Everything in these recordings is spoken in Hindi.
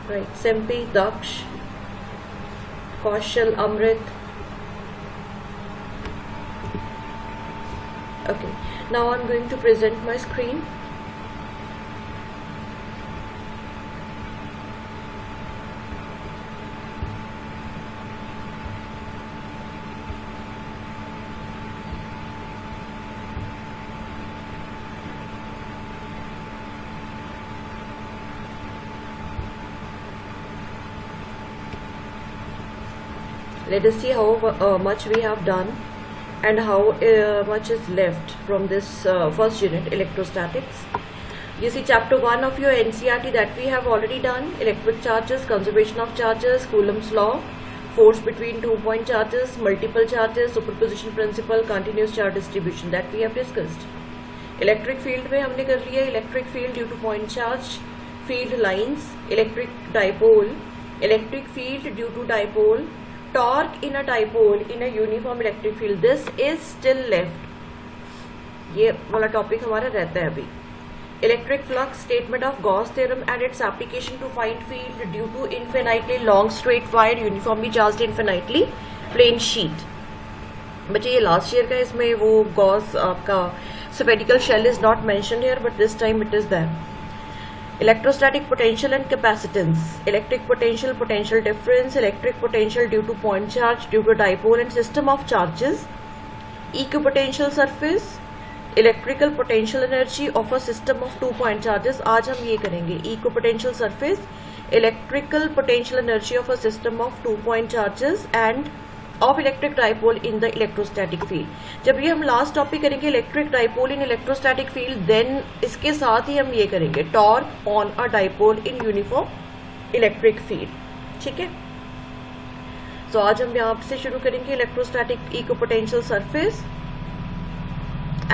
right? Simpi, Daksh, Kaushal, Amrit. Okay, now I'm going to present my screen. Let us see how much we have done and how much is left from this first unit, electrostatics. You see chapter 1 of your NCERT that we have already done, electric charges, conservation of charges, Coulomb's law, force between 2-point charges, multiple charges, superposition principle, continuous charge distribution that we have discussed. Electric field में हमने कर लिया electric field due to point charge, field lines, electric dipole, electric field due to dipole, torque in a dipole in a uniform electric field. This is still left. ये वाला टॉपिक हमारा रहता है अभी. Electric flux, statement of Gauss theorem and its application to find field due to infinitely long straight wire uniformly charged infinitely plane sheet. बच्चे ये लास्ट ईयर का, इसमें वो Gauss आपका spherical shell is not mentioned here, but this time it is there. Electrostatic potential and capacitance, electric potential, potential difference, electric potential due to point charge, due to dipole and system of charges, equipotential surface, electrical potential energy of a system of 2-point charges. आज हम ये करेंगे equipotential surface, electrical potential energy of a system of 2-point charges and of electric dipole in the electrostatic field. जब ये हम लास्ट टॉपिक करेंगे electric dipole in electrostatic field, then इसके साथ ही हम ये करेंगे torque on a dipole in uniform electric field. ठीक है, तो आज हम यहाँ से शुरू करेंगे electrostatic equipotential surface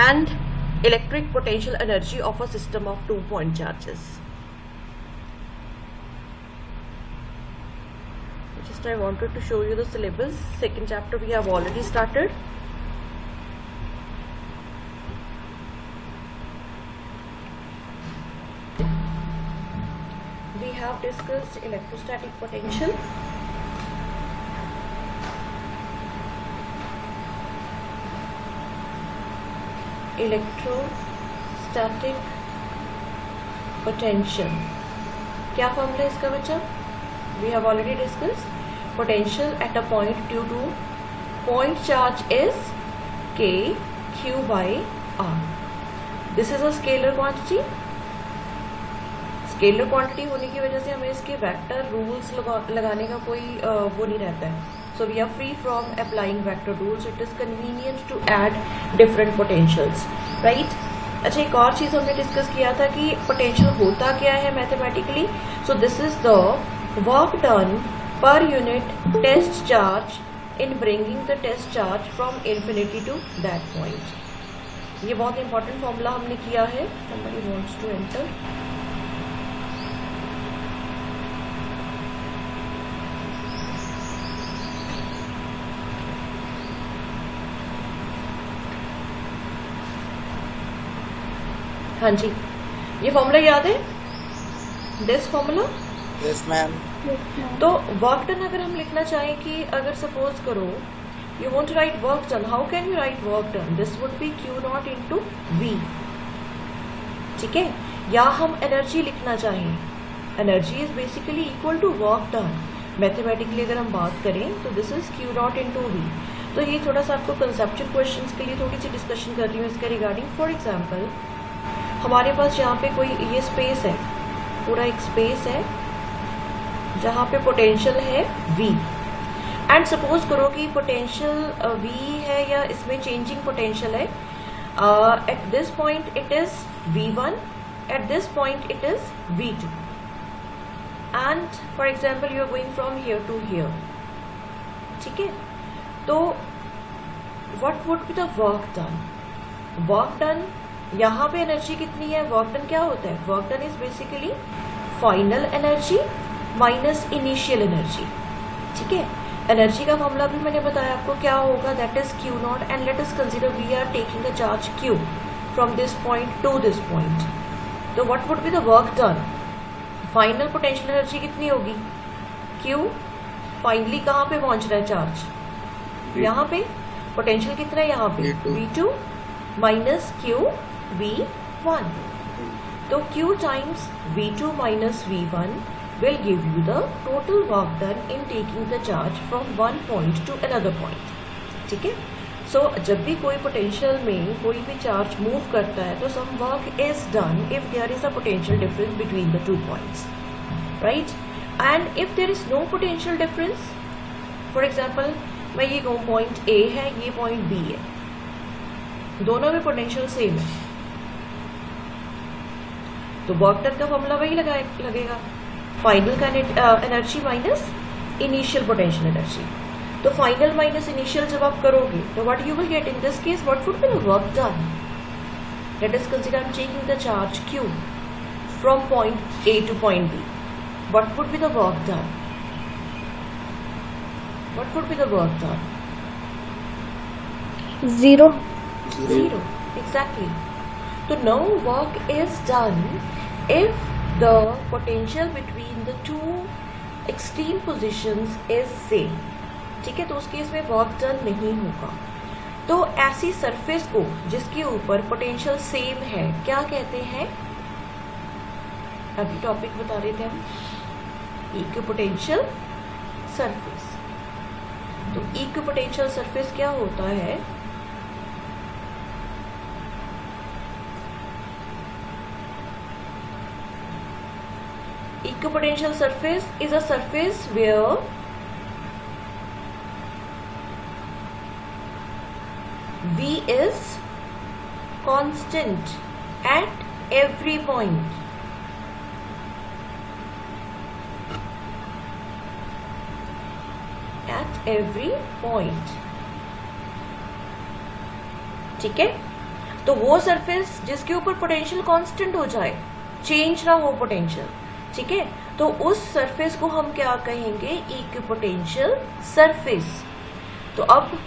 and electric potential energy of a system of 2-point charges. I wanted to show you the syllabus. Second chapter we have already started. We have discussed electrostatic potential, electrostatic potential. क्या फॉर्मूला इसका बच्चा? We have already discussed. Potential at a point due to point charge is K Q by R. This is a scalar quantity. Scalar quantity होने की वजह से हमें इसके vector rules लगाने का कोई वो नहीं रहता है. So we are free from applying vector rules. It is convenient to add different potentials, right? अच्छा, एक और चीज हमने डिस्कस किया था कि potential होता क्या है mathematically. So this is the work done per unit test charge in bringing the test charge from infinity to that point. ये बहुत important formula हमने किया है. Somebody wants to enter. हाँ जी, ये फॉर्मूला याद है? This formula? Yes, ma'am. तो वर्क डन अगर हम लिखना चाहें कि अगर सपोज करो you want to write work done, how can you write work done? This would be Q not into V. ठीक है, या हम एनर्जी लिखना चाहें, energy is basically equal to work done. Mathematically अगर हम बात करें तो this is Q not into V. तो ये थोड़ा सा आपको कंसेप्चुअल क्वेश्चंस के लिए थोड़ी सी डिस्कशन कर रही हूँ इसके रिगार्डिंग. फॉर एग्जाम्पल हमारे पास यहाँ पे कोई ये स्पेस है, पूरा एक स्पेस है जहाँ पे पोटेंशियल है V, एंड सपोज करो कि पोटेंशियल V है या इसमें चेंजिंग पोटेंशियल है. At this point it is V1, at this point it is V2, and for example you are going from here to here. ठीक है, तो what would be the work done? Work done यहाँ पे एनर्जी कितनी है? वर्क डन क्या होता है? Work done is basically final energy minus initial energy. ठीक है, एनर्जी का फॉर्मूला भी मैंने बताया आपको क्या होगा, that is Q not. And let us consider we are taking the charge Q from this point to this point. तो what would be the work done? Final potential energy कितनी होगी? Q। फाइनली कहाँ पे पहुंच रहा है चार्ज? यहाँ पे। पोटेंशियल कितना है यहाँ पे? V2 minus Q V1। तो Q times V2 minus V1 will give you the total work done in taking the charge from one point to another point। ठीक है। सो जब भी कोई पोटेंशियल में कोई भी चार्ज मूव करता है तो some work is done if there is a potential difference between the two points, right. And if there is no potential difference, for example मैं ये कहूँ पॉइंट ए है, ये पॉइंट बी है, दोनों में पोटेंशियल सेम है, तो वर्क डन का फॉर्मूला वही लगेगा, final energy minus initial potential energy. तो फाइनल माइनस इनिशियल जब आप करोगे तो what you will get in this case, what would be the work done? Late us consider I am taking the charge Q from point A to point B. What would be the work done? What would be the work done? Zero. Zero. Exactly. So no work is done if the potential between the two extreme positions is same. ठीक है, तो उस केस में वर्क डन नहीं होगा। तो ऐसी सरफेस को जिसके ऊपर पोटेंशियल सेम है क्या कहते हैं? अभी टॉपिक बता रहे थे हम, इक्विपोटेंशियल सरफेस। तो इक्विपोटेंशियल सरफेस क्या होता है? Equipotential surface is a surface where V is constant at every point. At every point. ठीक है, तो वो सरफेस जिसके ऊपर पोटेंशियल कांस्टेंट हो जाए, चेंज ना हो पोटेंशियल, ठीक है, तो उस सरफेस को हम क्या कहेंगे? Equipotential surface. तो अब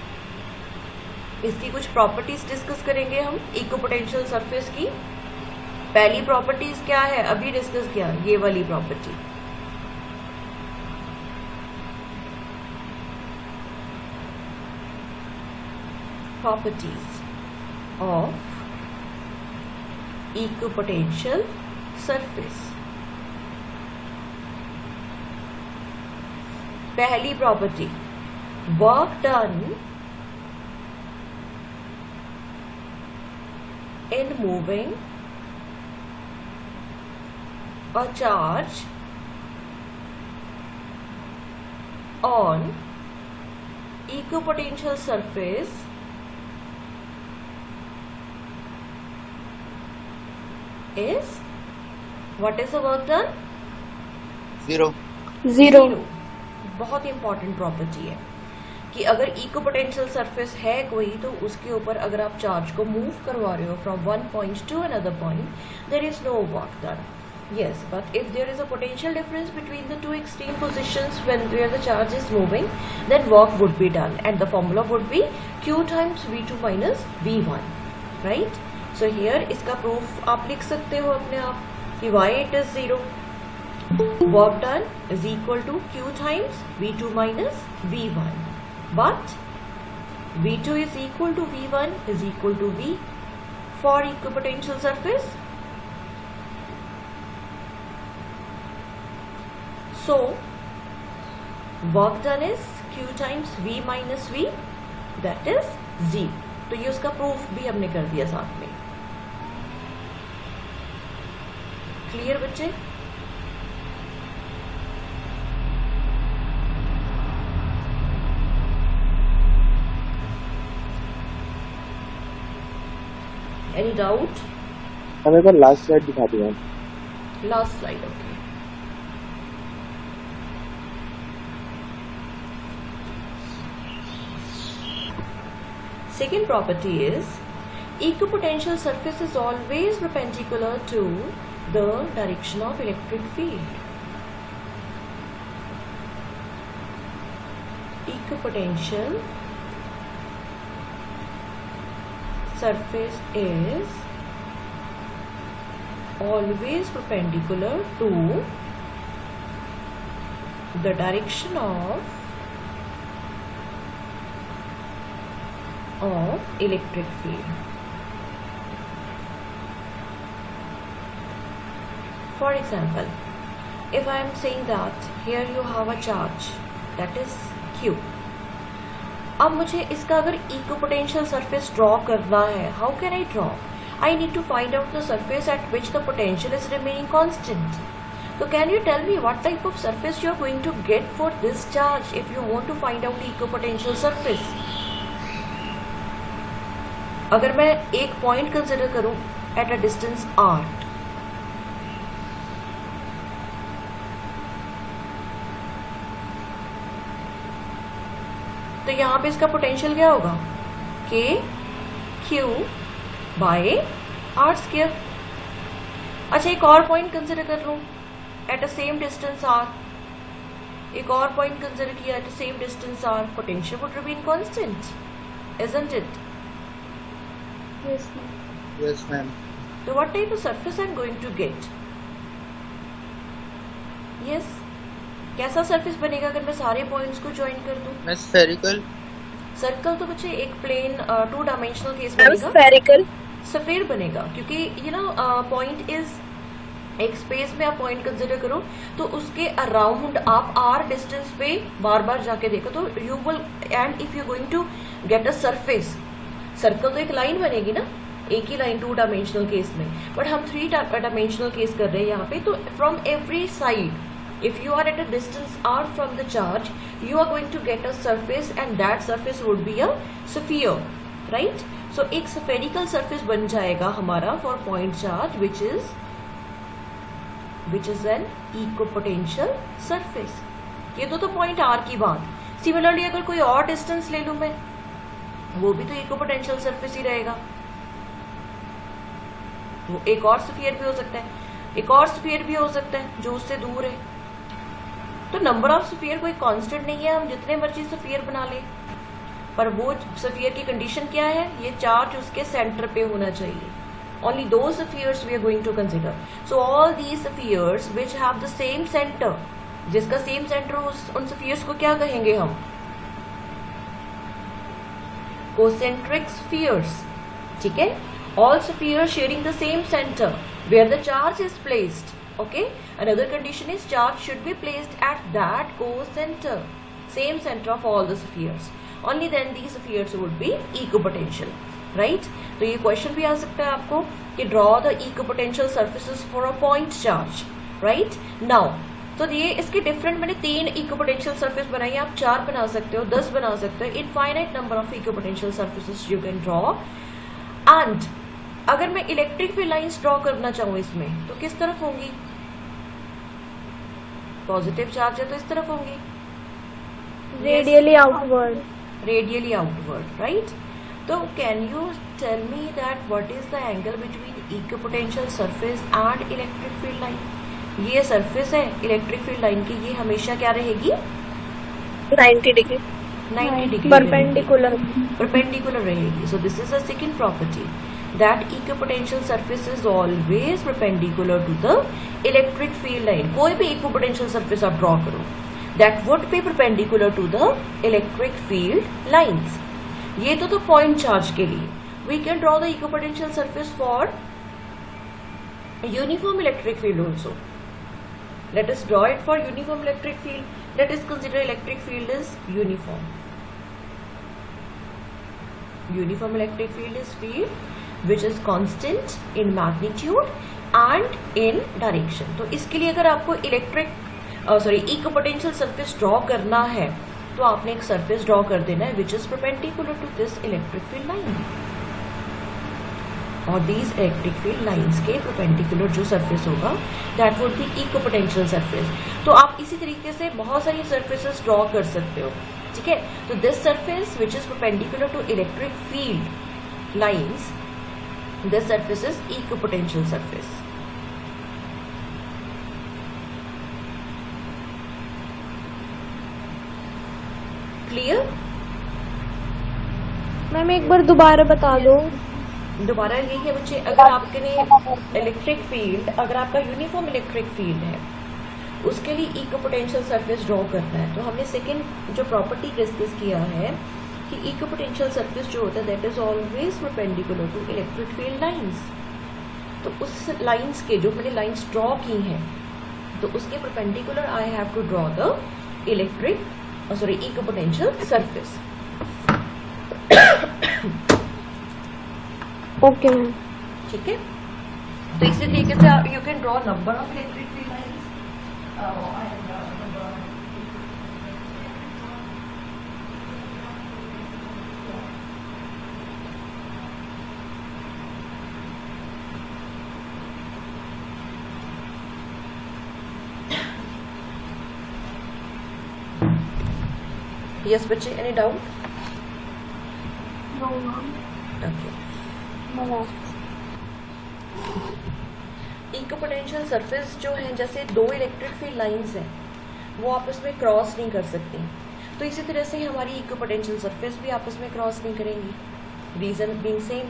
इसकी कुछ प्रॉपर्टीज डिस्कस करेंगे हम इक्विपोटेंशियल सरफेस की। पहली प्रॉपर्टीज क्या है? अभी डिस्कस किया, ये वाली property, properties of equipotential surface. पहली property, work done in moving a charge on equipotential surface is, what is the work done? Zero. बहुत इंपॉर्टेंट प्रॉपर्टी है कि अगर इक्विपोटेंशियल सरफेस है कोई तो उसके ऊपर अगर आप चार्ज को मूव करवा रहे हो from one point to another point, there is no work done. Yes, but if there is a potential difference between the two extreme positions where the charge is moving, then work would be done, and the formula would be Q times V2 minus V1, right? So here इसका proof आप लिख सकते हो अपने आप कि why it is zero. Work done is equal to Q times V2 minus V1. But V2 is equal to V1 is equal to V for equipotential surface. So work done is Q times V minus V, that is 0. तो ये उसका प्रूफ भी हमने कर दिया साथ में। क्लियर बच्चे? Any doubt? हमें एक बार लास्ट स्लाइड दिखा दिया। Last slide, okay. Second property is equipotential surface is always perpendicular to the direction of electric field. Equipotential surface is always perpendicular to the direction of electric field. For example, if I am saying that here you have a charge that is Q. अब मुझे इसका अगर इक्विपोटेंशियल सरफेस ड्रॉ करना है, how can I draw? I need to find out the surface at which the potential is remaining constant. So can you tell me what type of surface you are going to get for this charge if you want to find out the equipotential surface? अगर मैं एक पॉइंट कंसिडर करूं एट अ डिस्टेंस r, तो यहां पे इसका पोटेंशियल क्या होगा? k q by r square. अच्छा, एक और पॉइंट कंसिडर कर लूं at a same distance r. एक और पॉइंट कंसिडर किया at a same distance r. Potential would remain constant, isn't it? Yes, ma'am. Yes, ma'am. So what type of surface I'm going to get? Yes. कैसा सरफेस बनेगा अगर मैं सारे पॉइंट्स को ज्वाइन कर दूं? मैं spherical. सर्कल तो बच्चे एक प्लेन 2 डायमेंशनल केस Ma'am, बनेगा. spherical. सफेयर बनेगा क्योंकि पॉइंट इज एक स्पेस में आप पॉइंट कंसिडर करो तो उसके अराउंड आप r डिस्टेंस पे बार बार जाके देखो तो you will, and if you going to get a surface, circle तो एक लाइन बनेगी ना, एक ही लाइन 2 डायमेंशनल केस में, बट हम 3 डायमेंशनल केस कर रहे हैं यहाँ पे. तो from every side, if you are at a distance r from the charge, you are going to get a surface and that surface would be a sphere, right? So एक spherical surface बन जाएगा हमारा for point charge which is an equipotential surface. ये तो point r की बात. Similarly अगर कोई और distance ले लूं मैं, वो भी तो equipotential surface ही रहेगा. वो एक और sphere भी हो सकता है, एक और sphere भी हो सकता है जो उससे दूर है. तो नंबर ऑफ स्फीयर कोई कांस्टेंट नहीं है, हम जितने मर्जी स्फीयर बना लें, पर वो स्फीयर की कंडीशन क्या है? ये चार्ज उसके सेंटर पे होना चाहिए. ओनली दो spheres we are going to consider. So all these spheres which have the same centre, जिसका सेम सेंटर, उन स्फीयर्स को क्या कहेंगे हम? Concentric spheres. ठीक है, all spheres sharing the same centre where the charge is placed. Okay, another condition is charge should be placed at that co-center, same center of all the spheres. Only then these spheres would be equipotential, right? तो ये क्वेश्चन भी आ सकता है आपको कि draw the equipotential surfaces for a point charge, right? Now, तो ये इसके डिफरेंट, मैंने 3 equipotential surface बनाई, आप 4 बना सकते हो, 10 बना सकते हो. Infinite number of equipotential surfaces you can draw. And अगर मैं इलेक्ट्रिक फील्ड लाइंस ड्रॉ करना चाहूँ इसमें, तो किस तरफ होंगी? पॉजिटिव चार्ज है तो इस तरफ होंगी, Radially outward. Radially outward, right? तो can you tell me that what is the angle between equipotential surface and electric field line? ये सरफेस है इलेक्ट्रिक फील्ड लाइन की, ये हमेशा क्या रहेगी? 90 degree. 90 degree Perpendicular. परपेंडिकुलर रहेगी. सो this is a second property, that equipotential surface is always perpendicular to the electric field line. कोई भी equipotential surface आप draw करो, that would be perpendicular to the electric field lines. ये तो point charge के लिए. We can draw the equipotential surface for uniform electric field also. Let us draw it for uniform electric field. Let us consider electric field is uniform. Uniform electric field is field which is constant in magnitude and in direction. तो इसके लिए अगर आपको equipotential surface ड्रॉ करना है तो आपने एक सरफेस ड्रॉ कर देना है which is perpendicular to this electric field line. और these electric field lines के perpendicular जो surface होगा that would be equipotential surface. तो आप इसी तरीके से बहुत सारी surfaces ड्रॉ कर सकते हो. ठीक है, तो this surface which is perpendicular to electric field lines, this surface is equipotential surface. Clear? Ma'am एक बार दोबारा बता दो. दोबारा यही है बच्चे, अगर आपके इलेक्ट्रिक फील्ड, अगर आपका यूनिफॉर्म इलेक्ट्रिक फील्ड है उसके लिए इक्विपोटेंशियल सरफेस ड्रॉ करना है। तो हमने सेकंड जो प्रॉपर्टी डिस्कस किया है कि इक्विपोटेंशियल सरफेस जो होता है that is always perpendicular to electric field lines. तो उस लाइंस के जो मैंने लाइंस ड्रॉ की हैं तो उसके perpendicular I have to draw the equipotential surface. Okay ma'am. ठीक है, तो इसी तरीके से you can draw number of electric field lines. Yes बच्चे, any doubt? No ma'am. Okay, no. Equipotential surface जो है, जैसे दो इलेक्ट्रिक फील्ड लाइंस हैं वो आपस में क्रॉस नहीं कर सकती, तो इसी तरह से हमारी इक्विपोटेंशियल सरफेस भी आपस में क्रॉस नहीं करेंगी। Reason being same,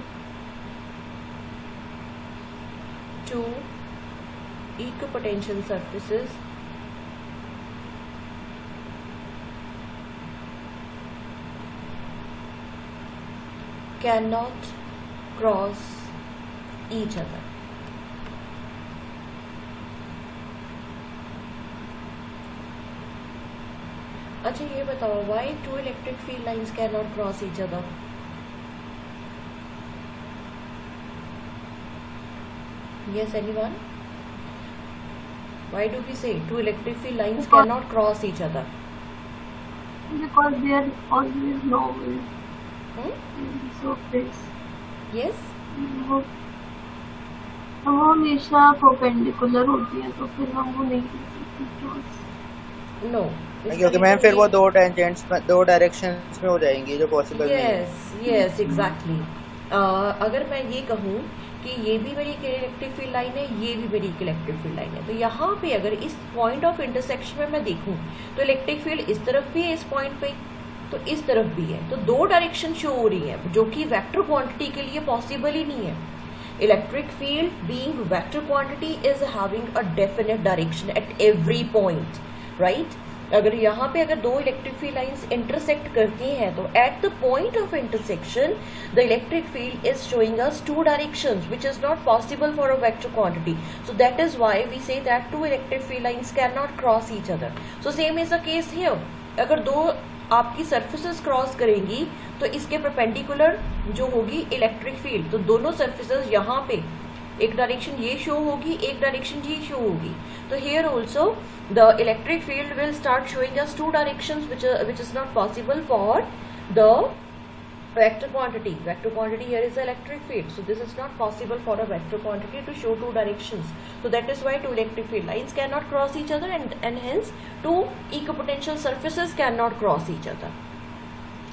two equipotential surfaces cannot cross each other. अच्छा ये बताओ, why two electric field lines cannot cross each other? Yes, anyone? Why do we say two electric field lines cannot cross each other? Because there always no will. Surface Yes? वो हमेशा परपेंडिकुलर होती है, तो फिर हम वो नहीं कर सकते। No. क्योंकि मैम फिर वो दो टेंजेंट्स में, दो डायरेक्शंस में हो जाएंगी जो पॉसिबल नहीं है। Yes exactly. अगर मैं ये कहूँ कि ये भी मेरी इलेक्ट्रिक फील्ड लाइन है, ये भी मेरी इलेक्ट्रिक फील्ड लाइन है, तो यहाँ पे अगर इस पॉइंट ऑफ इंटरसेक्शन में मैं देखूँ तो इलेक्ट्रिक फील्ड इस तरफ भी है, इस पॉइंट पे तो इस तरफ भी है, तो दो डायरेक्शन शो हो रही है जो कि वेक्टर क्वांटिटी के लिए पॉसिबल ही नहीं है। Electric field being vector quantity is having a definite direction at every point, right? अगर यहाँ पे अगर दो इलेक्ट्रिक फील्ड लाइंस इंटरसेक्ट करती हैं तो at the point of intersection the electric field is showing us two directions which is not possible for a vector quantity, so that is why we say that two electric field lines can not cross each other. So same is the case here, अगर दो आपकी सरफेसेस क्रॉस करेंगी तो इसके परपेंडिकुलर जो होगी इलेक्ट्रिक फील्ड, तो दोनों सरफेसेस यहाँ पे एक डायरेक्शन ये शो होगी, एक डायरेक्शन ये शो होगी, तो here also the electric field will start showing us two directions which is not possible for the vector quantity. Vector quantity here is the electric field, so this is not possible for a vector quantity to show two directions. So that is why two electric field lines cannot cross each other, and hence two equipotential surfaces cannot cross each other,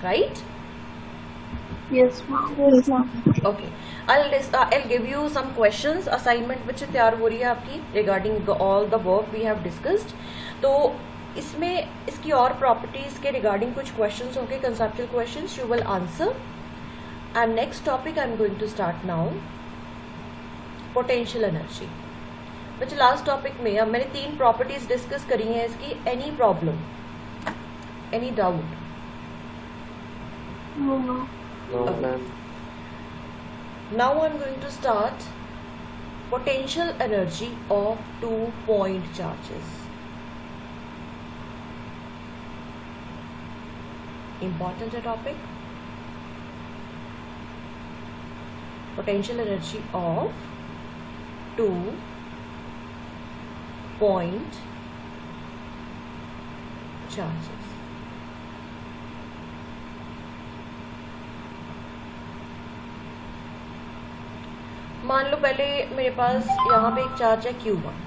right? Yes ma'am. Okay, I'll give you some questions assignment which तैयार हो रही है आपकी regarding all the work we have discussed. तो इसमें इसकी और प्रॉपर्टीज के रिगार्डिंग कुछ क्वेश्चंस होंगे, conceptual questions you will answer. And next topic I am going to start now, potential energy. बच्चे लास्ट टॉपिक में अब मैंने तीन प्रॉपर्टीज डिस्कस करी हैं इसकी। Any problem, any doubt? Now I am going to start potential energy of 2 point चार्जेस। Important topic, potential energy of 2 point charges. मान लो पहले मेरे पास यहाँ पे एक चार्ज है Q1,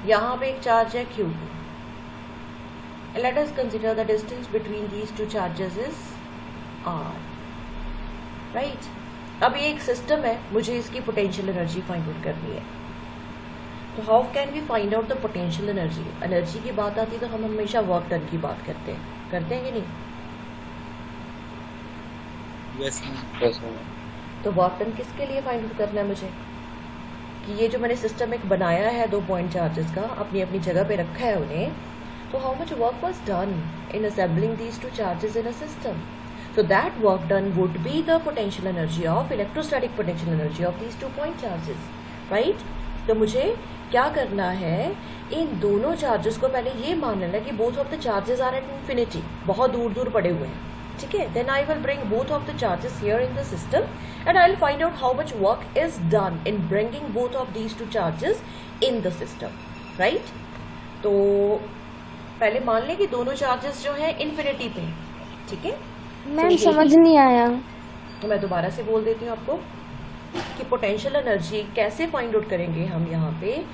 यहाँ पे एक चार्ज है Q2. Let us consider the distance between these two charges is r, right? अब ये एक सिस्टम है, मुझे इसकी पोटेंशियल एनर्जी फाइंड आउट करनी है। तो how can we find out the potential energy? Energy की बात आती है तो हम हमेशा वर्क डन की बात करते हैं कि नहीं? Yes, तो वर्क डन किसके लिए फाइंड आउट करना है मुझे? कि ये जो मैंने सिस्टम एक बनाया है 2 पॉइंट चार्जेस का, अपनी अपनी जगह पे रखा है उन्हें, तो how much work was done in assembling these 2 charges in a system. So that work done would be the potential energy of electrostatic potential energy of these 2 point charges, right? तो मुझे क्या करना है, इन दोनों चार्जेस को पहले ये मान लेना कि both of the charges are at infinity, बहुत दूर दूर पड़े हुए हैं, ठीक है. Then I will bring both of the charges here in the system and I'll find out how much work is done in bringing both of these 2 charges in the system, right? तो पहले मान लें कि दोनों चार्जेस जो हैं इन्फिनिटी पे, ठीक है. मैम समझ नहीं आया. तो मैं दोबारा से बोल देती हूँ आपको कि पोटेंशियल एनर्जी कैसे फाइंड आउट करेंगे हम यहाँ पे.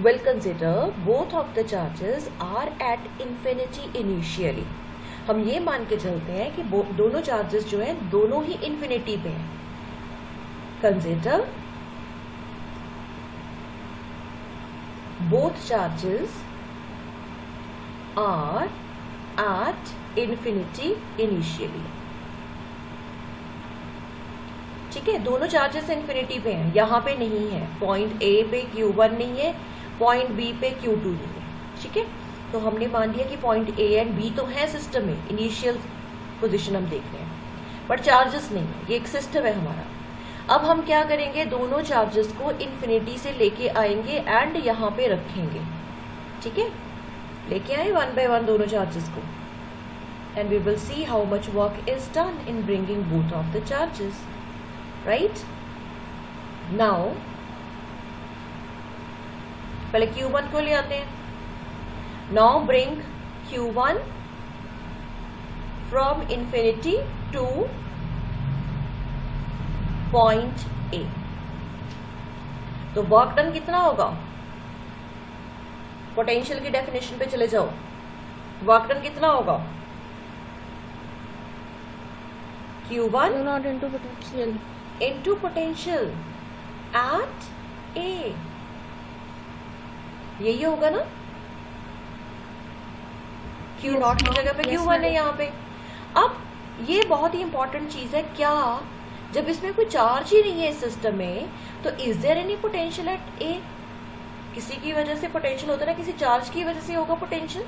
Will consider both of the charges are at infinity initially. हम ये मान के चलते हैं कि दोनों चार्जेस जो हैं दोनों ही इंफिनिटी पे हैं. Consider both charges are at infinity initially. ठीक है, दोनों चार्जेस इन्फिनिटी पे हैं, यहाँ पे नहीं है. पॉइंट ए पे Q1 नहीं है, पॉइंट बी पे Q2 नहीं है. ठीक है, तो हमने मान लिया कि पॉइंट ए एंड बी तो है सिस्टम में, इनिशियल पोजीशन हम देख रहे हैं, बट चार्जेस नहीं है. ये एक सिस्टम है हमारा. अब हम क्या करेंगे, दोनों चार्जेस को इन्फिनिटी से लेके आएंगे एंड यहाँ पे रखेंगे. ठीक है, लेके आए 1 by 1 दोनों चार्जेस को, and we will see how much work is done in bringing both of the charges. Right? Now, पहले Q1 को ले आते हैं. Now bring Q1 from infinity to point A. तो वर्क डन कितना होगा? पोटेंशियल की डेफिनेशन पे चले जाओ. वर्क डन कितना होगा? Q1 not into potential into potential at A. यही होगा ना? Q नॉट की जगह पे Q1 है यहाँ पे. अब ये बहुत ही इंपॉर्टेंट चीज है, क्या जब इसमें कोई चार्ज ही नहीं है इस सिस्टम में, तो is there any potential at A? किसी की वजह से पोटेंशियल होता है ना, किसी चार्ज की वजह से होगा पोटेंशियल.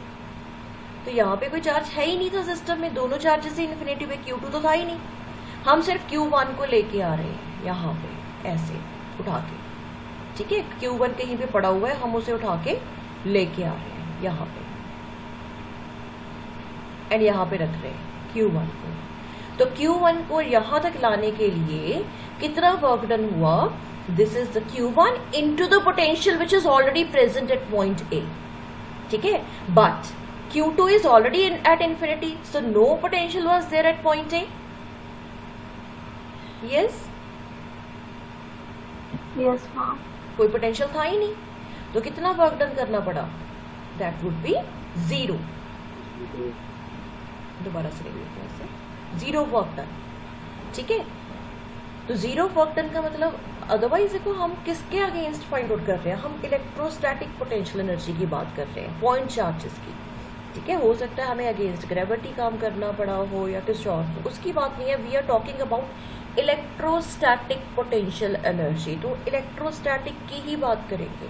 तो यहाँ पे कोई चार्ज है ही नहीं था सिस्टम में, दोनों चार्जेस ही इन्फिनिटी पे, Q2 तो था ही नहीं. हम सिर्फ Q1 को लेके आ रहे हैं यहाँ पे ऐसे उठा के. ठीक है, Q1 कहीं पे पड़ा हुआ है, हम उसे उठा के लेके आ रहे हैं यहाँ पे, एंड यहाँ पे रख रहे हैं Q1 को. तो Q1 को यहाँ तक लाने के लिए कितना वर्क डन हुआ? This is the Q1 into the potential which is already present at point A. ठीक है, but Q2 is already at infinity, so no potential was there at point A. Yes, yes ma'am. कोई पोटेंशियल था ही नहीं, तो कितना वर्क डन करना पड़ा? That would be 0. दोबारा से लिख लेते हैं, 0 वर्क डन. ठीक है, तो 0 वर्क डन का मतलब, अदरवाइज देखो हम किसके अगेंस्ट फाइंड आउट कर रहे हैं, हम इलेक्ट्रोस्टैटिक पोटेंशियल एनर्जी की बात कर रहे हैं, पॉइंट चार्जेस की. ठीक है, हो सकता है हमें अगेंस्ट ग्रेविटी काम करना पड़ा हो या किसी और, तो उसकी बात नहीं है. We are talking about electrostatic potential energy, तो इलेक्ट्रोस्टैटिक की ही बात करेंगे.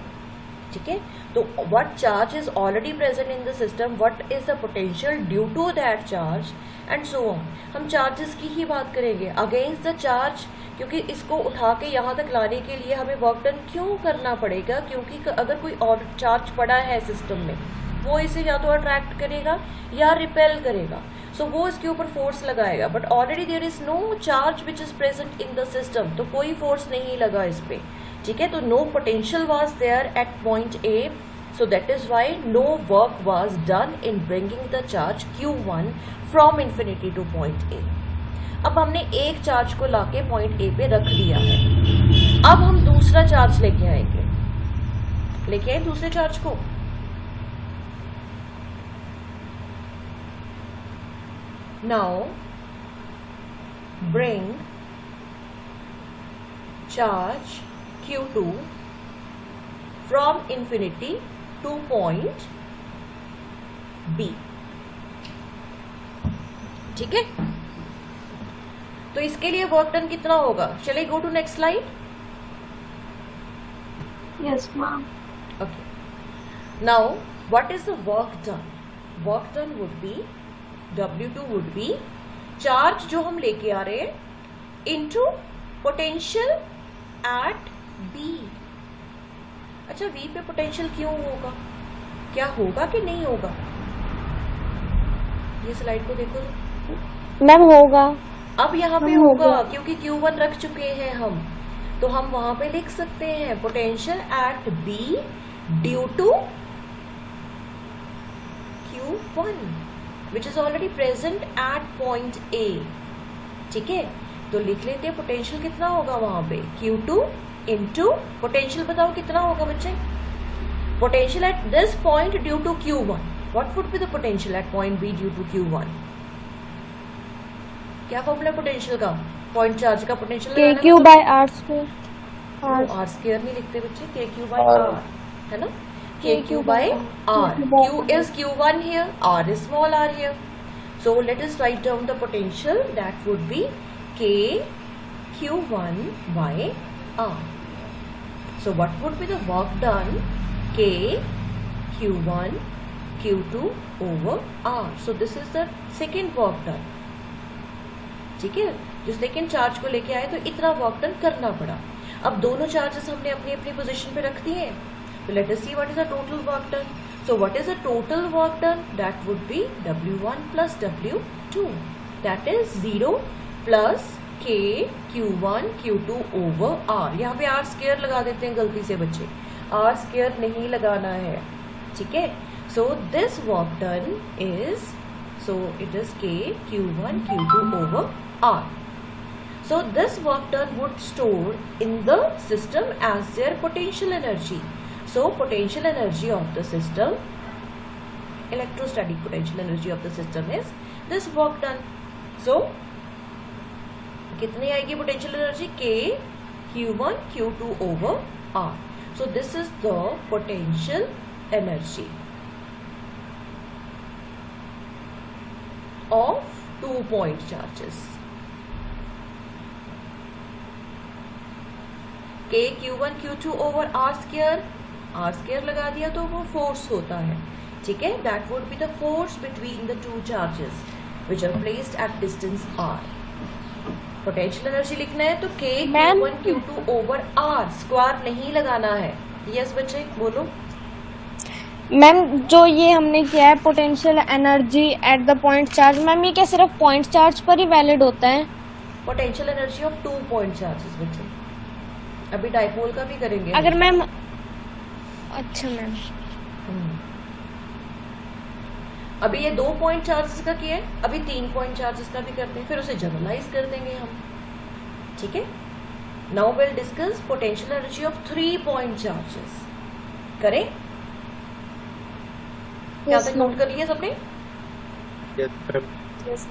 ठीक है, तो what charge is already present in the system, what is the potential due to that charge, and so on. हम चार्जेस की ही बात करेंगे अगेंस्ट द चार्ज, क्योंकि इसको उठा के यहाँ तक लाने के लिए हमें वर्क डन क्यों करना पड़ेगा? क्योंकि अगर कोई और चार्ज पड़ा है सिस्टम में, वो इसे या तो अट्रैक्ट करेगा या रिपेल करेगा, सो वो इसके ऊपर फोर्स लगाएगा. But already there is no charge which is present in the system, तो कोई फोर्स नहीं लगा इस पे. ठीक है, तो no potential was there at point A, so that is why no work was done in bringing the charge Q1 from infinity to point A. अब हमने एक चार्ज को लाके पॉइंट A पे रख दिया है. अब हम दूसरा चार्ज लेके आएंगे. लेके आए दूसरे चार्ज को. Now bring charge Q2 from infinity to point B. ठीक है, तो इसके लिए वर्क डन कितना होगा? चलिए go to next slide. Yes, ma'am. Okay. Now, what is the work done? Work done would be W2 would be charge जो हम लेके आ रहे हैं into potential at B. अच्छा, V पे पोटेंशियल क्यों होगा? क्या होगा कि नहीं होगा? ये स्लाइड को देखो तो। मैम होगा। अब यहाँ पे हम होगा होगा। क्योंकि Q1 रख चुके हैं हम, तो हम वहां पे लिख सकते हैं potential at B due to Q1 which is already present at point A। ठीक है, तो लिख लेते हैं पोटेंशियल कितना होगा वहां पे, Q2 इंटू पोटेंशियल बताओ कितना होगा बच्चे, potential at this point due to Q1। What would be the potential at point B due to Q1? क्या फॉर्मूला पोटेंशियल का, पॉइंट चार्ज का potential k q by r square. R square नहीं लिखते बच्चे, के क्यू बाय R. आर है ना, k q by r. Q is Q1 here, r is small r here, so let us write down the potential that would be k Q1 by r. So what would be the work done, k Q1 Q2 over r. So this is the second work done. ठीक है, जो सेकेंड चार्ज को लेके आए तो इतना वर्क डन करना पड़ा। अब दोनों चार्जेस हमने अपनी अपनी पोजीशन पे रख दिए, तो let us see what is the total work done. So what is the total work done, that would B W1 plus W2, that is 0 plus K Q1 Q2 over R। यहाँ पे R स्क्वायर लगा देते हैं गलती से बच्चे, R स्क्वायर नहीं लगाना है। ठीक है, so this work done is, so it is K Q1 Q2 over R. So this work done would store in the system as their potential energy. So potential energy of the system, electrostatic potential energy of the system is this work done. So कितनी आएगी potential energy, K Q1 Q2 over R. So this is the potential energy of 2 point charges. K Q1 Q2 over R square लगा दिया तो वो फोर्स होता है। ठीक है, that would be the force between the two charges which are placed at distance R. Potential energy लिखना है तो K Q1 Q2 over R square नहीं लगाना है। यस बच्चे बोलो। मैम जो ये हमने किया है potential energy at the point charge, ma'am ये क्या सिर्फ पॉइंट चार्ज पर ही वैलिड होता है? Potential energy of 2 point charges बच्चे, अभी डाइपोल का भी करेंगे। अगर मैम, अच्छा मैम, अभी ये 2 पॉइंट चार्जेस का किया है, अभी 3 पॉइंट चार्जेस का भी करते हैं, फिर उसे जनरलाइज कर देंगे हम। ठीक है, now will discuss potential energy of 3 point charges. करें? क्या तक नोट कर लिया सबने?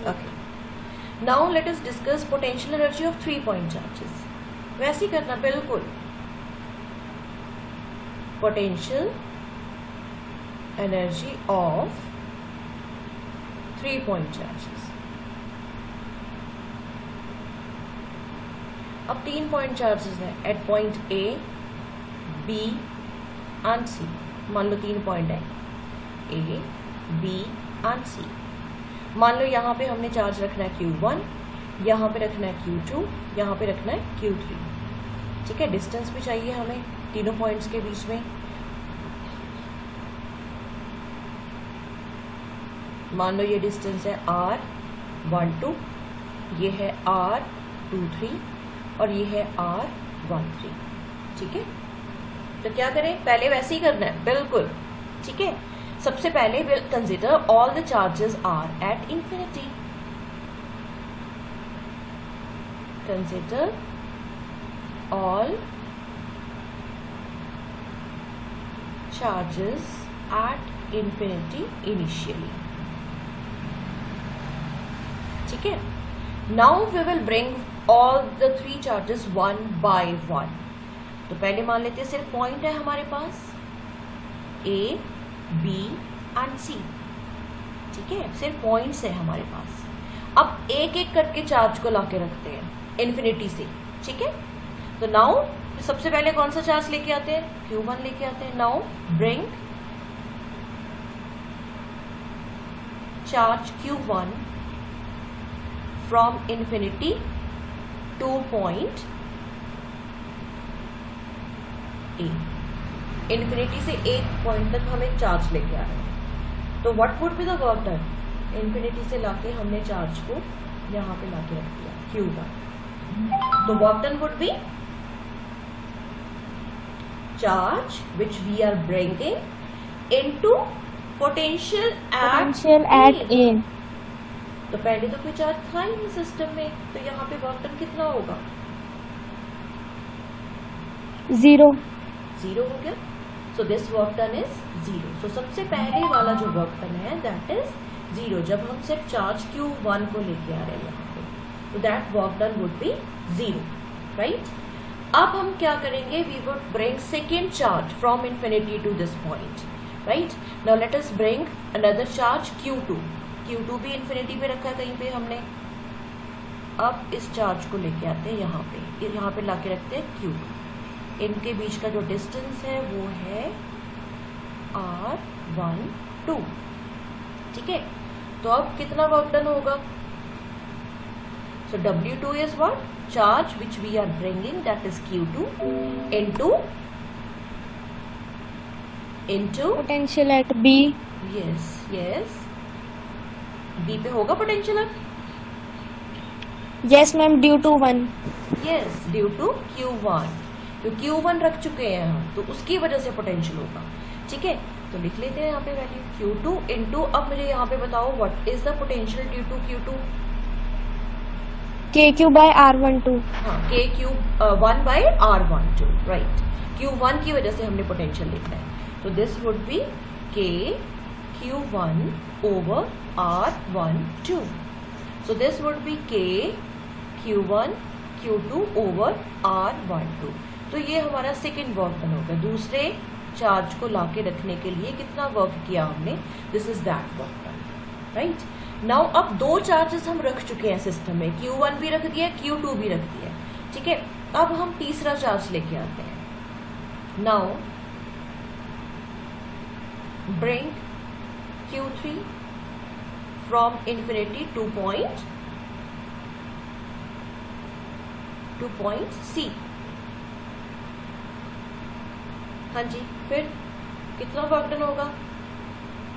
Okay, now let us discuss potential energy of 3 point charges. वैसे ही करना बिल्कुल, potential energy of 3 point charges. अब 3 पॉइंट चार्जेस हैं at point A, B and C। मान लो 3 पॉइंट है A, B एंड C। मान लो यहाँ पे हमने चार्ज रखना है Q1, यहाँ पे रखना है Q2, यहाँ पे रखना है Q3। ठीक है, डिस्टेंस भी चाहिए हमें तीनों पॉइंट्स के बीच में। मान लो ये डिस्टेंस है R12, ये है R23 और ये है R13। ठीक है, तो क्या करें, पहले वैसे ही करना है बिल्कुल। ठीक है, सबसे पहले will consider all the charges are at infinity. Consider all charges at infinity initially. ठीक है, now we will bring all the 3 charges 1 by 1। तो पहले मान लेते हैं सिर्फ पॉइंट है हमारे पास A, B एंड C। ठीक है, सिर्फ पॉइंट्स है हमारे पास। अब एक एक करके चार्ज को लाके रखते हैं इन्फिनिटी से। ठीक है, तो नाउ सबसे पहले कौन सा चार्ज लेके आते हैं? Q1 लेके आते हैं. Now bring charge Q1 from infinity to point A. Infinity से एक पॉइंट तक हमें चार्ज लेके आ रहे हैं. तो what would be the work done? Infinity से लाके हमने चार्ज को यहाँ पे लाके रख दिया Q1. तो work done would be charge which we are bringing into potential at A. तो पहले तो कोई चार्ज था ही नहीं सिस्टम में, तो यहाँ पे वर्क डन कितना होगा? 0. 0 हो गया. So this work done is 0. सो सबसे पहले वाला जो वर्क डन है दैट इज 0, जब हम सिर्फ चार्ज Q1 को लेके आ रहे हैं यहाँ पे. तो that work done would be 0, right. अब हम क्या करेंगे? We would bring second charge from infinity to this point, right. Now let us bring another charge Q2. Q2 भी इन्फिनिटी पे रखा है कहीं पे हमने. अब इस चार्ज को लेके आते हैं यहाँ पे लाके रखते हैं Q2. इनके बीच का जो डिस्टेंस है वो है R12. ठीक है. तो अब कितना वर्क डन होगा? So W2 is what? Charge which we are bringing that is Q2 into potential at B. Yes B पे होगा पोटेंशियल अब. Yes ma'am, due to 1. Yes due to Q1. तो Q1 रख चुके हैं हम, तो उसकी वजह से पोटेंशियल होगा. ठीक है. तो लिख लेते हैं यहाँ पे वैल्यू Q2 इनटू. अब मुझे यहाँ पे बताओ what is the potential due to Q2? KQ by R12. हाँ, KQ1 by R12, right. Q1 की वजह से हमने पोटेंशियल लिखना है. तो this would B KQ1 over R12. So this would be KQ1 Q2 over R12. तो ये हमारा सेकेंड वर्क डन होगा. दूसरे चार्ज को लाके रखने के लिए कितना वर्क किया हमने? This is that work done, right. Now अब दो चार्जेस हम रख चुके हैं सिस्टम में. Q1 भी रख दिया, Q2 भी रख दिया. ठीक है. अब हम तीसरा चार्ज लेके आते हैं. Now bring Q3 from infinity to point C. हाँ जी. फिर कितना वर्क डन होगा?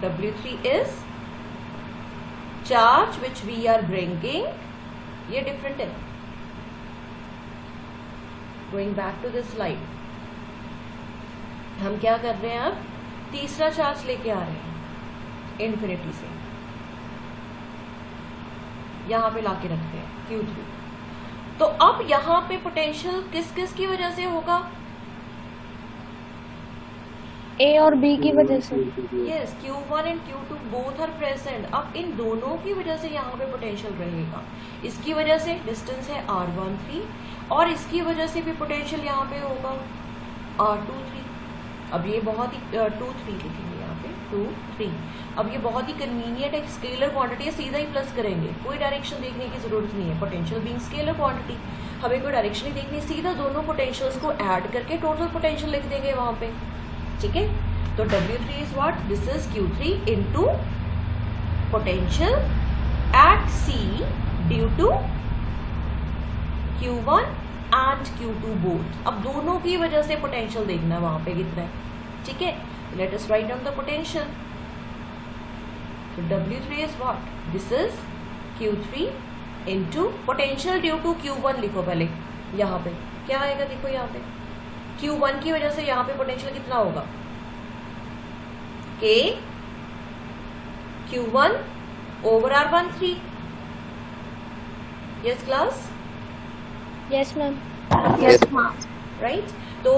W3 is charge which we are bringing. ये डिफरेंट है. Going back to this slide, हम क्या कर रहे हैं? अब तीसरा चार्ज लेके आ रहे हैं इन्फिनिटी से, यहां पे लाके रखते हैं Q3. तो अब यहां पे पोटेंशियल किस किस की वजह से होगा? A और B की वजह से. Yes, Q1 and Q2 both are present. अब इन दोनों की वजह से यहाँ पे पोटेंशियल रहेगा. इसकी वजह से डिस्टेंस है R13 और इसकी वजह से भी पोटेंशियल यहाँ पे होगा R23. अब ये बहुत ही 2-3 लिखेंगे यहाँ पे 2-3. अब ये बहुत ही कन्वीनियंट है. स्केलर क्वांटिटी है, सीधा ही प्लस करेंगे, कोई डायरेक्शन देखने की जरूरत नहीं है. पोटेंशियल बीइंग स्केलर क्वांटिटी, हमें कोई डायरेक्शन नहीं देखनी, सीधा दोनों पोटेंशियल्स को ऐड करके टोटल पोटेंशियल लिख देंगे वहां पे. ठीक है. तो W3 is what? This is Q3 into potential at C due to Q1 and Q2 both. अब दोनों की वजह से पोटेंशियल देखना है वहां पे कितना है. ठीक है. Let us write down the potential. तो W3 is what? This is Q3 into potential due to Q1 लिखो पहले. यहाँ पे क्या आएगा? देखो यहाँ पे Q1 की वजह से यहाँ पे पोटेंशियल कितना होगा? K Q1 over R13. Yes class? Yes ma'am. Yes, ma'am. Right? So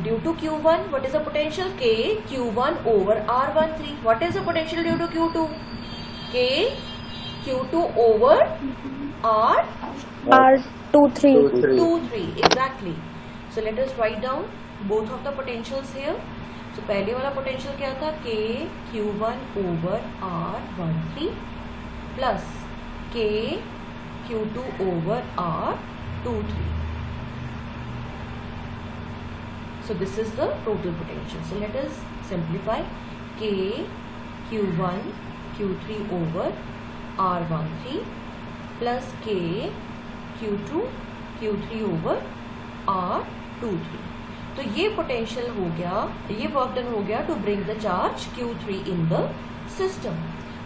due to Q1, what is the potential? K Q1 over R13. What is the potential due to Q2? K Q2 over R23. 2-3. Exactly. So let us write down both of the potentials here. So पहले वाला potential क्या था? K Q1 over R13 plus K Q2 over R23. So this is the total potential. So let us simplify. K Q1 Q3 over R13 plus K Q2 Q3 over R23. तो ये पोटेंशियल हो गया, ये वर्क डन हो गया to bring the charge Q3 in the system.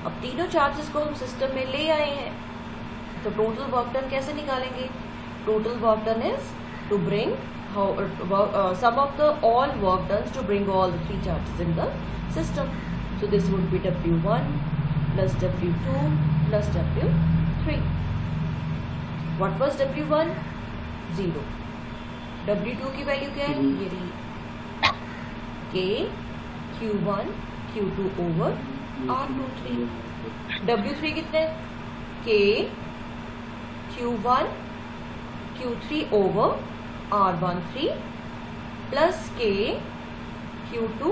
अब तीनों चार्जेस को हम सिस्टम में ले आए हैं, तो टोटल वर्क डन कैसे निकालेंगे? Total work done is to bring sum of the all work done to bring all the three charges in the system. So this would be W1 plus W2 plus W3. What was W1? 0. W2 की वैल्यू क्या है? ये रही K Q1 Q2 over R23. W3 कितने? K Q1 Q3 over R13 plus K Q2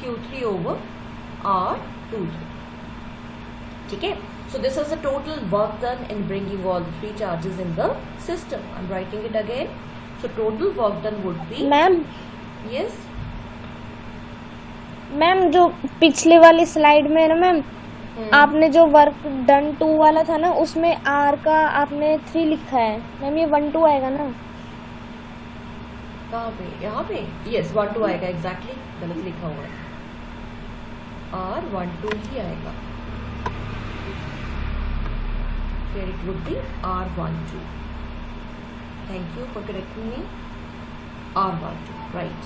Q3 over R23. ठीक है? So this is the total work done in bringing all the three charges in the system. I'm writing it again. So total work done would be. Ma'am Yes. Ma'am जो पिछले वाली स्लाइड में है ना मैम, आपने जो वर्क डन 2 वाला था ना, उसमें R का आपने 3 लिखा है मैम, ये 1 2 आएगा ना? कहाँ पे? यहाँ पे? Yes, 1 2 आएगा. एग्जैक्टली गलत लिखा हुआ है. R12 ही आएगा. Here it would be R12. Thank you for correcting me. R12, right.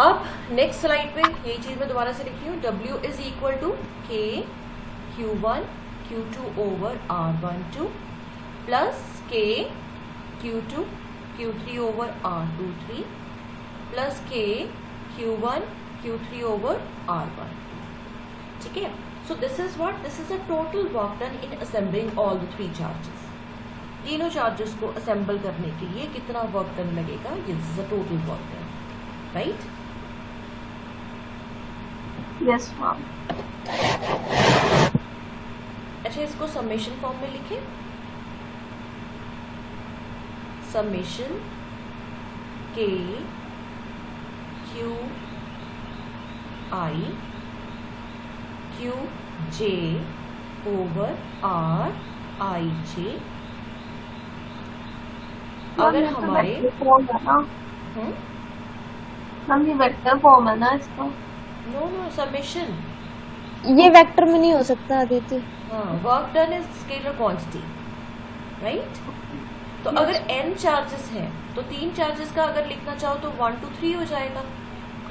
अब नेक्स्ट स्लाइड पे यही चीज मैं दोबारा से लिखी हूँ. W is equal to K Q1 Q2 over R12 plus K Q2 Q3 over R23 plus K Q1 Q3 over R1. ठीक है? So this is what? This is a total work done in assembling all the three charges. तीनों चार्जेस को असेंबल करने के लिए कितना वर्क डन लगेगा? This is a total work done, right? Yes, ma'am. अच्छा, इसको समेशन फॉर्म में लिखें. Summation K Q I Q J over R I J. अगर हमारे फॉर्म है ना मैम, ये वेक्टर फॉर्म है ना इसका? No summation. ये वेक्टर में नहीं हो सकता अदिति. हाँ, work done is scalar quantity, right? तो अगर n चार्जेस हैं तो 3 चार्जेस का अगर लिखना चाहो तो 1 2 3 हो जाएगा.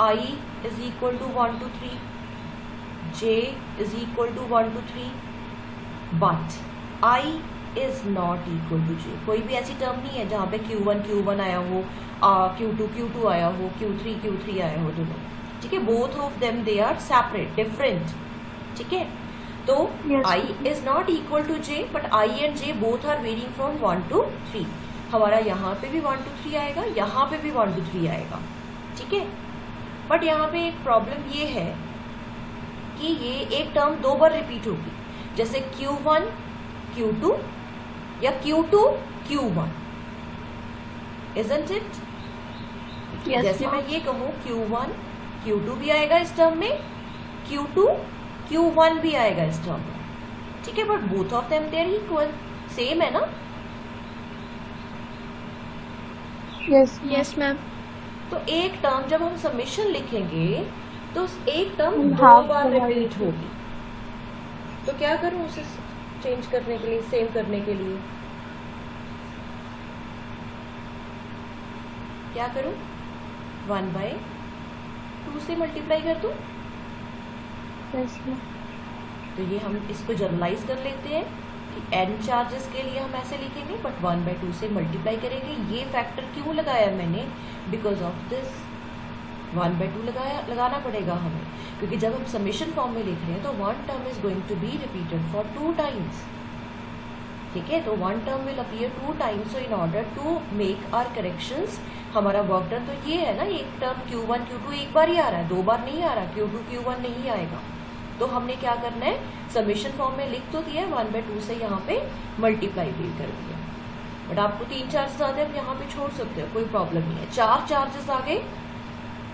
I is equal to 1 2 3, J is equal to 1 2 3, but I is not equal to J. कोई भी ऐसी टर्म नहीं है जहाँ पे Q1 Q1 आया हो, Q2 Q2 आया हो, Q3 Q3 आया हो, दोनों. ठीक है? Both of them they are separate, different. ठीक है? तो Yes. I is not equal to J, but I and J both are varying from 1 to 3. हमारा यहाँ पे भी 1 2 3 आएगा, यहाँ पे भी 1 2 3 आएगा. ठीक है? बट यहाँ पे एक प्रॉब्लम ये है कि ये एक टर्म 2 बार रिपीट होगी, जैसे Q1 Q2 या Q2 Q1. Isn't it? Yes, जैसे ma'am. मैं ये कहूँ Q1 Q2 भी आएगा इस टर्म में, Q2 Q1 भी आएगा इस टर्म में. ठीक है? But both of them they are equal, same है ना? Yes ma'am. तो एक टर्म जब हम समेशन लिखेंगे तो एक टर्म हाँ, 2 बार हाँ. रिपीट होगी. तो क्या करूं उसे चेंज करने के लिए, सेम करने के लिए? क्या करूं? 1/2 से मल्टीप्लाई कर दूं. Yes, ma'am. तो ये हम इसको जनरलाइज कर लेते हैं कि n चार्जेस के लिए हम ऐसे लिखेंगे, बट 1/2 से मल्टीप्लाई करेंगे. ये फैक्टर क्यों लगाया मैंने? बिकॉज ऑफ दिस 1/2 लगाना पड़ेगा हमें, क्योंकि जब हम समेशन फॉर्म में लिख रहे हैं तो 1 term is going to be repeated for 2 times. ठीक है? तो 1 term will appear 2 times. So in order to make our corrections, हमारा वर्क डन तो ये है ना, एक टर्म Q1 Q2 एक बार ही आ रहा है, 2 बार नहीं आ रहा. Q2 Q1 नहीं आएगा. तो हमने क्या करना है? समेशन फॉर्म में लिख तो दिया है, 1/2 से यहाँ पे मल्टीप्लाई भी कर दिया. बट आपको 3 चार्जेस आते हैं, आप यहाँ पे छोड़ सकते हो, कोई प्रॉब्लम नहीं है। 4 चार्जेस आ गए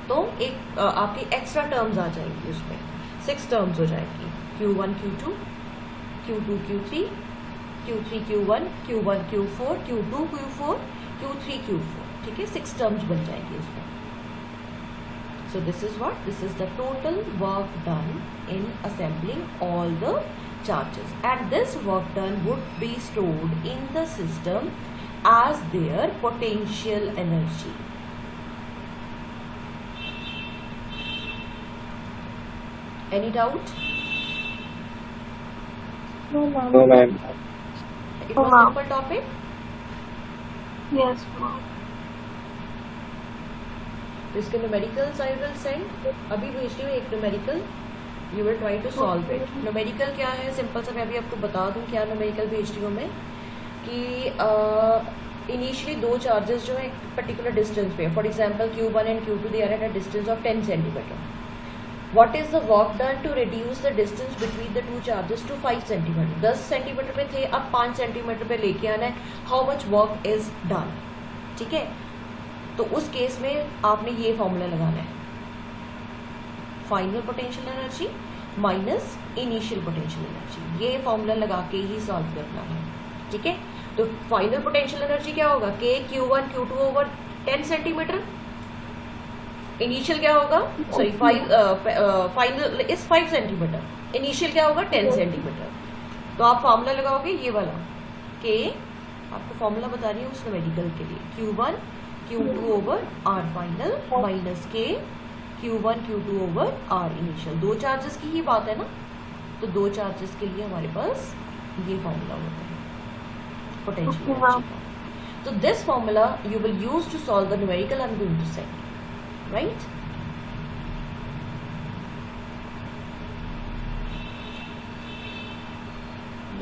तो एक आपकी एक्स्ट्रा टर्म्स आ जाएंगी, उसमें 6 टर्म्स हो जाएगी, Q1 Q2 Q2 Q3 Q3 Q1 Q1 Q4 Q2 Q4 Q3 Q4, ठीक है, 6 टर्म्स बन जाएंगी उसमें। So this is what? This is the total work done in assembling all the charges, and this work done would be stored in the system as their potential energy. Any doubt? No, ma'am. No, ma'am. It was ma'am. simple topic. Yes, ma'am. इसके न्यूमेरिकल्स आई विल सेंड, अभी भेज रही हूँ एक numerical, you will try to solve it. Numerical क्या है, सिंपल सा मैं अभी आपको बता दूँ क्या न्यूमेरिकल भेज रही हूँ मैं, कि इनिशियली 2 चार्जेस जो है पर्टिकुलर डिस्टेंस पे, for example Q1 and Q2 they are at a distance of 10 centimetre. What is the work done to reduce the distance between the 2 charges to 5 centimetre. 10 centimetre पे थे, अब 5 सेंटीमीटर पे लेके आना है, how much work is done, ठीक है। तो उस केस में आपने ये फॉर्मूला लगाना है, final potential energy minus initial potential energy, ये फॉर्मूला लगा के ही सॉल्व करना है, ठीक है। तो फाइनल पोटेंशियल एनर्जी क्या होगा, K Q1 Q2 over 10 centimetre, initial क्या होगा, sorry final is 5 centimetre, initial क्या होगा 10 सेंटीमीटर। तो आप फॉर्मूला लगाओगे ये वाला, K आपको फॉर्मूला बता रही हूँ उस मेडिकल के लिए, Q1 Q2 over R final minus K Q1 Q2 over R initial. 2 charges की ही बात है ना, तो 2 चार्जेस के लिए हमारे पास ये फॉर्मूला होता है पोटेंशियल एनर्जी का। तो this formula you will use to solve the numerical I am going to send, right.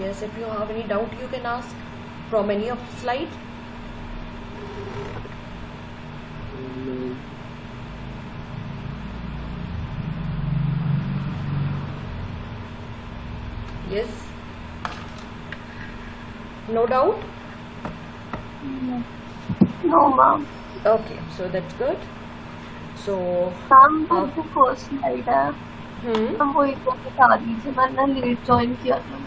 Yes, if you have any doubt you can ask from any of the slide. Yes. No doubt? No, ma'am. Okay, so that's good. So, ma'am वो जो फर्स्ट स्लाइड है hmm. वो एक बार बता दीजिए, मैंने लेट ज्वाइन किया था।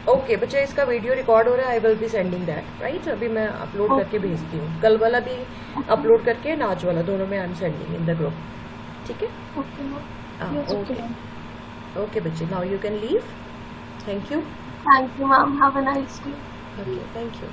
ओके बच्चे, इसका वीडियो रिकॉर्ड हो रहा है, I will be sending that, right. अभी मैं अपलोड करके भेजती हूँ, कल वाला भी अपलोड करके and आज वाला, दोनों में I am sending in the group, ठीक है। Okay ma'am. ओके ओके बच्चे, now you can leave, thank you. Thank you ma'am, have a nice day. Okay, thank you.